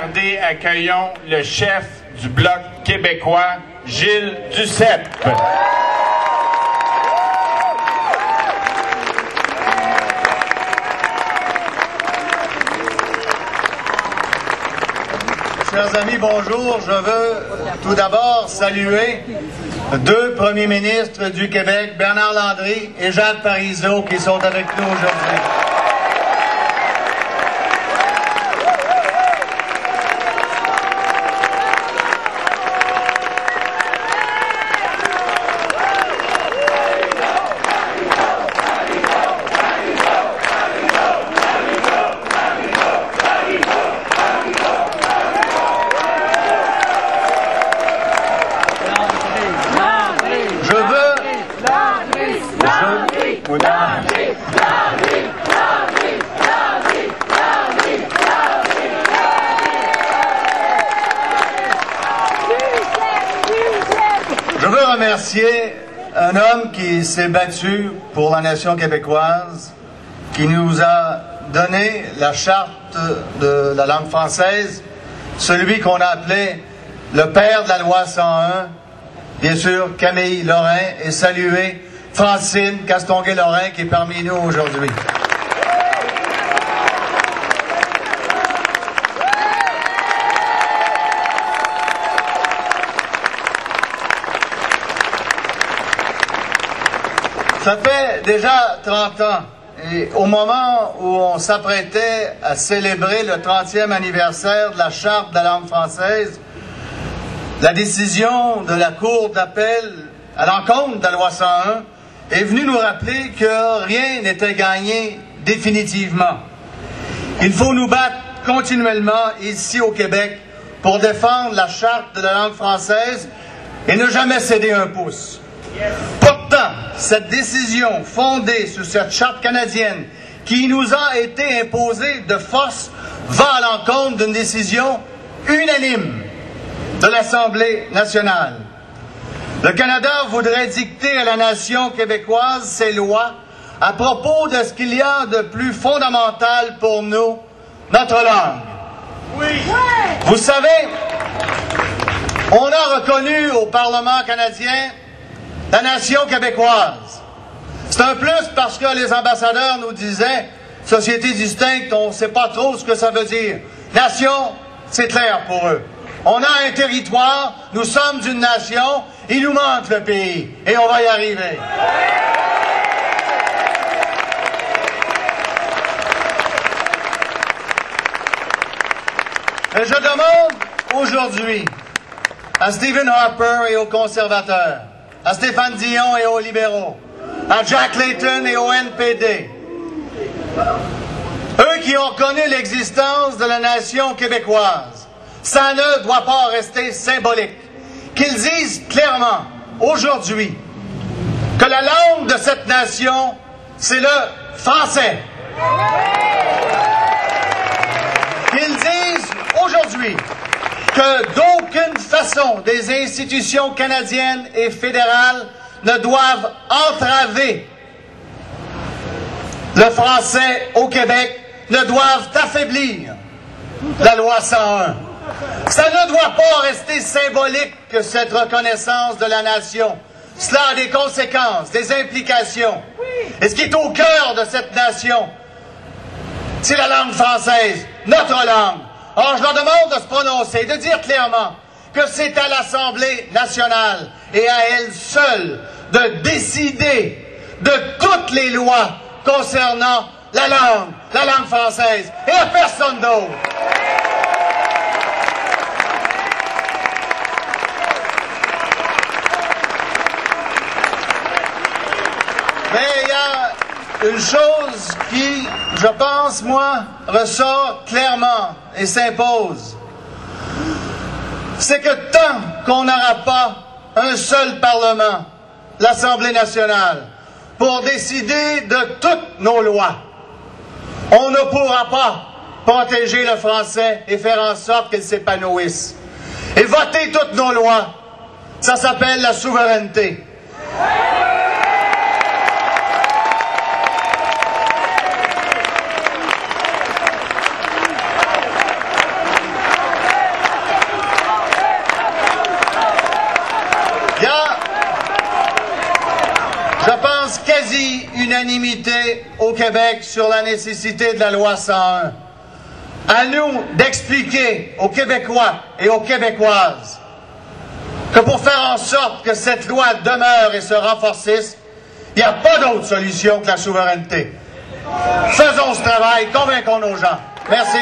Accueillons le chef du Bloc québécois, Gilles Duceppe. Chers amis, bonjour. Je veux tout d'abord saluer deux premiers ministres du Québec, Bernard Landry et Jacques Parizeau, qui sont avec nous aujourd'hui. Je veux remercier un homme qui s'est battu pour la nation québécoise, qui nous a donné la charte de la langue française, celui qu'on a appelé le père de la loi 101, bien sûr Camille Lorrain, et saluer Francine Castonguay-Lorrain qui est parmi nous aujourd'hui. Ça fait déjà 30 ans, et au moment où on s'apprêtait à célébrer le 30e anniversaire de la Charte de la langue française, la décision de la Cour d'appel à l'encontre de la loi 101 est venue nous rappeler que rien n'était gagné définitivement. Il faut nous battre continuellement ici au Québec pour défendre la Charte de la langue française et ne jamais céder un pouce. Pourtant, cette décision fondée sur cette charte canadienne qui nous a été imposée de force va à l'encontre d'une décision unanime de l'Assemblée nationale. Le Canada voudrait dicter à la nation québécoise ses lois à propos de ce qu'il y a de plus fondamental pour nous, notre langue. Oui. Vous savez, on a reconnu au Parlement canadien la nation québécoise. C'est un plus parce que les ambassadeurs nous disaient « société distincte, on ne sait pas trop ce que ça veut dire. Nation, c'est clair pour eux. On a un territoire, nous sommes une nation, il nous manque le pays, et on va y arriver. » Et je demande aujourd'hui à Stephen Harper et aux conservateurs, à Stéphane Dion et aux libéraux, à Jack Layton et au NPD, eux qui ont connu l'existence de la nation québécoise, ça ne doit pas rester symbolique, qu'ils disent clairement aujourd'hui que la langue de cette nation, c'est le français. Qu'ils disent aujourd'hui que d'aucune façon des institutions canadiennes et fédérales ne doivent entraver le français au Québec, ne doivent affaiblir la loi 101. Ça ne doit pas rester symbolique que cette reconnaissance de la nation. Cela a des conséquences, des implications. Et ce qui est au cœur de cette nation, c'est la langue française, notre langue. Or, je leur demande de se prononcer, de dire clairement que c'est à l'Assemblée nationale et à elle seule de décider de toutes les lois concernant la langue française, et à personne d'autre. Mais il y a une chose qui, je pense, moi, ressort clairement et s'impose. C'est que tant qu'on n'aura pas un seul Parlement, l'Assemblée nationale, pour décider de toutes nos lois, on ne pourra pas protéger le français et faire en sorte qu'il s'épanouisse. Et voter toutes nos lois, ça s'appelle la souveraineté. fasse quasi-unanimité au Québec sur la nécessité de la loi 101. À nous d'expliquer aux Québécois et aux Québécoises que pour faire en sorte que cette loi demeure et se renforcisse, il n'y a pas d'autre solution que la souveraineté. Faisons ce travail, convainquons nos gens. Merci.